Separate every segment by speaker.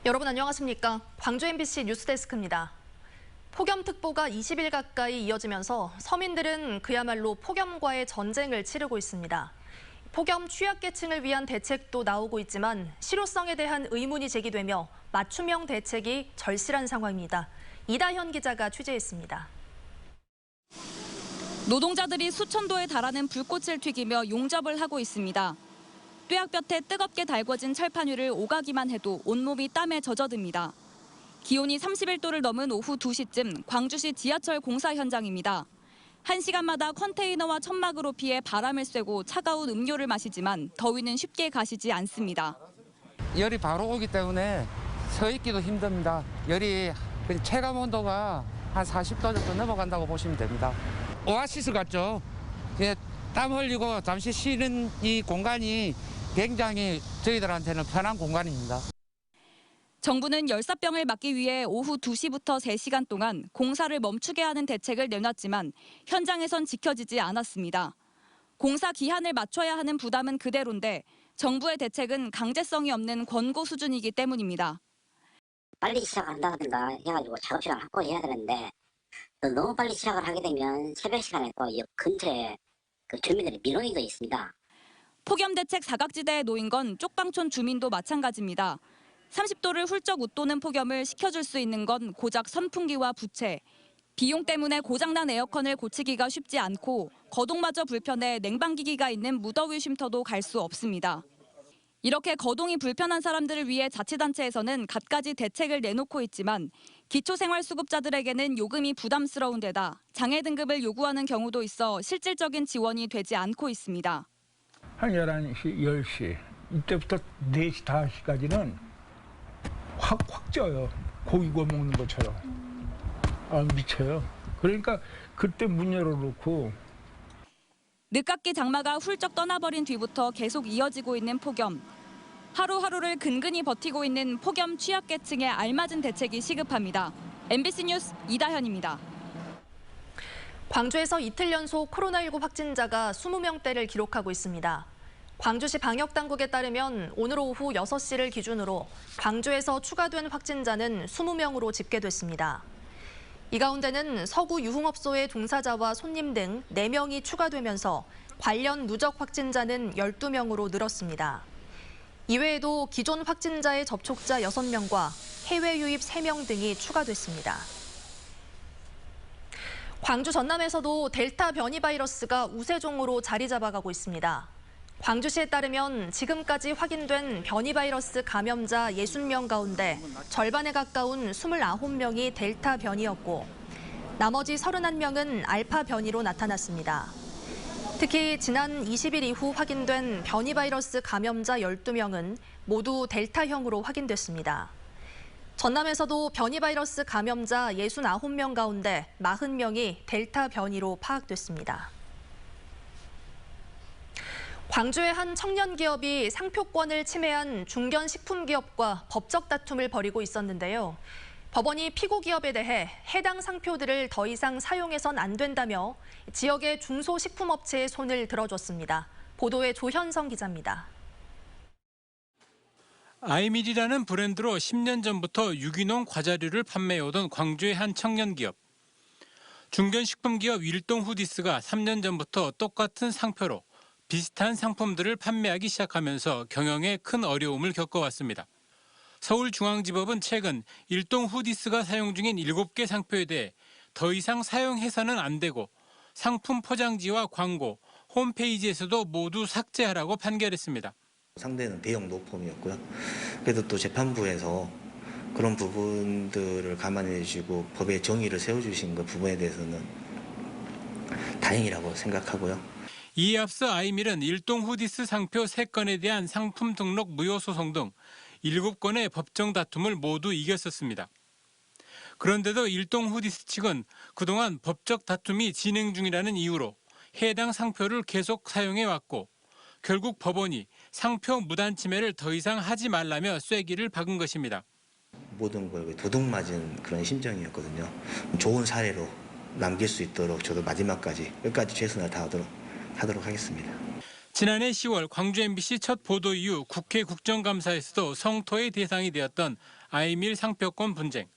Speaker 1: 여러분 안녕하십니까? 광주 MBC 뉴스데스크입니다. 폭염특보가 20일 가까이 이어지면서 서민들은 그야말로 폭염과의 전쟁을 치르고 있습니다. 폭염 취약계층을 위한 대책도 나오고 있지만 실효성에 대한 의문이 제기되며 맞춤형 대책이 절실한 상황입니다. 이다현 기자가 취재했습니다.
Speaker 2: 노동자들이 수천 도에 달하는 불꽃을 튀기며 용접을 하고 있습니다. 뙤약볕에 뜨겁게 달궈진 철판 위를 오가기만 해도 온몸이 땀에 젖어듭니다. 기온이 31도를 넘은 오후 2시쯤 광주시 지하철 공사 현장입니다. 1시간마다 컨테이너와 천막으로 피해 바람을 쐬고 차가운 음료를 마시지만 더위는 쉽게 가시지 않습니다.
Speaker 3: 열이 바로 오기 때문에 서 있기도 힘듭니다. 열이 체감 온도가 한 40도 정도 넘어간다고 보시면 됩니다. 오아시스 같죠? 땀 흘리고 잠시 쉬는 이 공간이 굉장히 저희들한테는 편한 공간입니다.
Speaker 2: 정부는 열사병을 막기 위해 오후 2시부터 3시간 동안 공사를 멈추게 하는 대책을 내놨지만 현장에선 지켜지지 않았습니다. 공사 기한을 맞춰야 하는 부담은 그대로인데 정부의 대책은 강제성이 없는 권고 수준이기 때문입니다.
Speaker 4: 빨리 시작한다든가 해가지고 작업시간 확보해야 되는데 너무 빨리 시작을 하게 되면 새벽 시간에 또 근처에 주민들의 민원이 더 있습니다.
Speaker 2: 폭염 대책 사각지대에 놓인 건 쪽방촌 주민도 마찬가지입니다. 30도를 훌쩍 웃도는 폭염을 식혀줄 수 있는 건 고작 선풍기와 부채. 비용 때문에 고장난 에어컨을 고치기가 쉽지 않고 거동마저 불편해 냉방기기가 있는 무더위 쉼터도 갈 수 없습니다. 이렇게 거동이 불편한 사람들을 위해 자치단체에서는 갖가지 대책을 내놓고 있지만 기초생활수급자들에게는 요금이 부담스러운 데다 장애 등급을 요구하는 경우도 있어 실질적인 지원이 되지 않고 있습니다.
Speaker 5: 한 11시, 10시 이때부터 4시, 5시까지는 확 쪄요. 고기 구워 먹는 것처럼. 미쳐요. 그러니까 그때 문 열어놓고.
Speaker 2: 늦깎이 장마가 훌쩍 떠나버린 뒤부터 계속 이어지고 있는 폭염. 하루하루를 근근히 버티고 있는 폭염 취약계층에 알맞은 대책이 시급합니다. MBC 뉴스 이다현입니다.
Speaker 1: 광주에서 이틀 연속 코로나19 확진자가 20명대를 기록하고 있습니다. 광주시 방역당국에 따르면 오늘 오후 6시를 기준으로 광주에서 추가된 확진자는 20명으로 집계됐습니다. 이 가운데는 서구 유흥업소의 종사자와 손님 등 4명이 추가되면서 관련 누적 확진자는 12명으로 늘었습니다. 이외에도 기존 확진자의 접촉자 6명과 해외 유입 3명 등이 추가됐습니다. 광주 전남에서도 델타 변이 바이러스가 우세종으로 자리 잡아가고 있습니다. 광주시에 따르면 지금까지 확인된 변이 바이러스 감염자 60명 가운데 절반에 가까운 29명이 델타 변이였고 나머지 31명은 알파 변이로 나타났습니다. 특히 지난 20일 이후 확인된 변이 바이러스 감염자 12명은 모두 델타형으로 확인됐습니다. 전남에서도 변이 바이러스 감염자 69명 가운데 40명이 델타 변이로 파악됐습니다. 광주의 한 청년 기업이 상표권을 침해한 중견 식품기업과 법적 다툼을 벌이고 있었는데요. 법원이 피고 기업에 대해 해당 상표들을 더 이상 사용해선 안 된다며 지역의 중소식품업체의 손을 들어줬습니다. 보도에 조현성 기자입니다.
Speaker 6: 아이밀이라는 브랜드로 10년 전부터 유기농 과자류를 판매해오던 광주의 한 청년 기업. 중견식품기업 일동후디스가 3년 전부터 똑같은 상표로 비슷한 상품들을 판매하기 시작하면서 경영에 큰 어려움을 겪어왔습니다. 서울중앙지법은 최근 일동후디스가 사용 중인 7개 상표에 대해 더 이상 사용해서는 안 되고 상품 포장지와 광고, 홈페이지에서도 모두 삭제하라고 판결했습니다.
Speaker 7: 상대는 대형 노폼이었고요. 그래도 또 재판부에서 그런 부분들을 감안해 주시고 법의 정의를 세워주신 그 부분에 대해서는 다행이라고 생각하고요.
Speaker 6: 이에 앞서 아이밀은 일동후디스 상표 3건에 대한 상품 등록 무효 소송 등 7건의 법정 다툼을 모두 이겼었습니다. 그런데도 일동후디스 측은 그동안 법적 다툼이 진행 중이라는 이유로 해당 상표를 계속 사용해왔고 결국 법원이 상표 무단 침해를 더 이상 하지 말라며 쐐기를 박은 것입니다.
Speaker 7: 모든 걸 도둑맞은 그런 심정이었거든요. 좋은 사례로 남길 수 있도록 저도 마지막까지 끝까지 최선을 다하도록 하겠습니다.
Speaker 6: 지난해 10월 광주 MBC 첫 보도 이후 국회 국정감사에서도 성토의 대상이 되었던 아이밀 상표권 분쟁.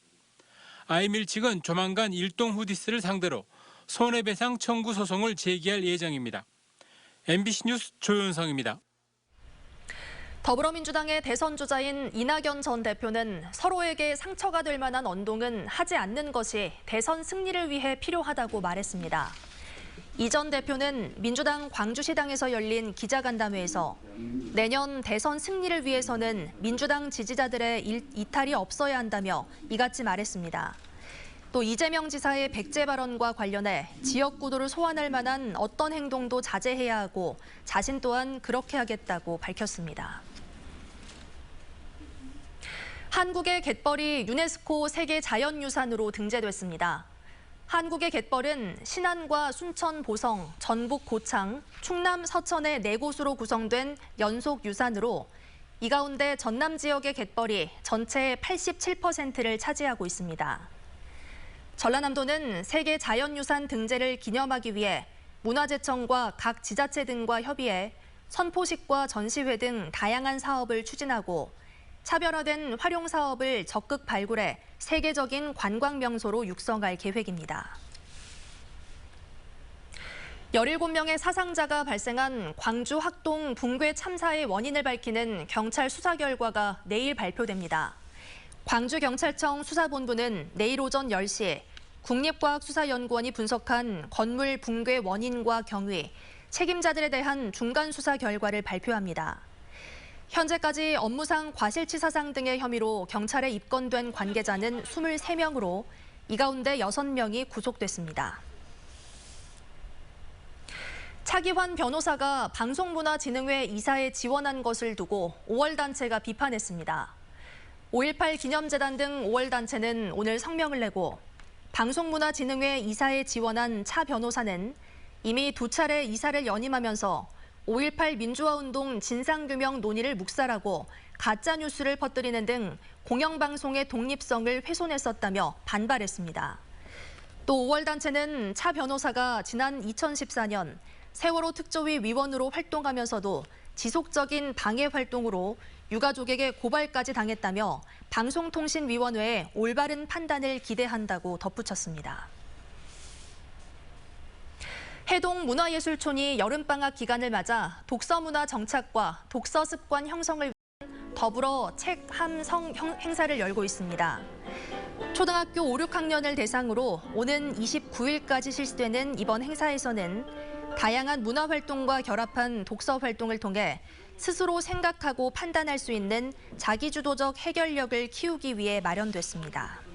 Speaker 6: 아이밀 측은 조만간 일동 후디스를 상대로 손해배상 청구 소송을 제기할 예정입니다. MBC 뉴스 조윤성입니다.
Speaker 1: 더불어민주당의 대선 주자인 이낙연 전 대표는 서로에게 상처가 될 만한 언동은 하지 않는 것이 대선 승리를 위해 필요하다고 말했습니다. 이 전 대표는 민주당 광주시당에서 열린 기자간담회에서 내년 대선 승리를 위해서는 민주당 지지자들의 이탈이 없어야 한다며 이같이 말했습니다. 또 이재명 지사의 백제 발언과 관련해 지역 구도를 소환할 만한 어떤 행동도 자제해야 하고 자신 또한 그렇게 하겠다고 밝혔습니다. 한국의 갯벌이 유네스코 세계 자연유산으로 등재됐습니다. 한국의 갯벌은 신안과 순천 보성, 전북 고창, 충남 서천의 4곳으로 구성된 연속 유산으로 이 가운데 전남 지역의 갯벌이 전체의 87%를 차지하고 있습니다. 전라남도는 세계 자연유산 등재를 기념하기 위해 문화재청과 각 지자체 등과 협의해 선포식과 전시회 등 다양한 사업을 추진하고 차별화된 활용 사업을 적극 발굴해 세계적인 관광 명소로 육성할 계획입니다. 17명의 사상자가 발생한 광주 학동 붕괴 참사의 원인을 밝히는 경찰 수사 결과가 내일 발표됩니다. 광주경찰청 수사본부는 내일 오전 10시 국립과학수사연구원이 분석한 건물 붕괴 원인과 경위, 책임자들에 대한 중간 수사 결과를 발표합니다. 현재까지 업무상 과실치사상 등의 혐의로 경찰에 입건된 관계자는 23명으로 이 가운데 6명이 구속됐습니다. 차기환 변호사가 방송문화진흥회 이사에 지원한 것을 두고 5월 단체가 비판했습니다. 5.18 기념재단 등 5월 단체는 오늘 성명을 내고 방송문화진흥회 이사에 지원한 차 변호사는 이미 2차례 이사를 연임하면서 5.18 민주화운동 진상규명 논의를 묵살하고 가짜뉴스를 퍼뜨리는 등 공영방송의 독립성을 훼손했었다며 반발했습니다. 또 5월 단체는 차 변호사가 지난 2014년 세월호 특조위 위원으로 활동하면서도 지속적인 방해 활동으로 유가족에게 고발까지 당했다며 방송통신위원회의 올바른 판단을 기대한다고 덧붙였습니다. 해동 문화예술촌이 여름방학 기간을 맞아 독서문화 정착과 독서 습관 형성을 위한 더불어 책 함성 행사를 열고 있습니다. 초등학교 5, 6학년을 대상으로 오는 29일까지 실시되는 이번 행사에서는 다양한 문화활동과 결합한 독서 활동을 통해 스스로 생각하고 판단할 수 있는 자기주도적 해결력을 키우기 위해 마련됐습니다.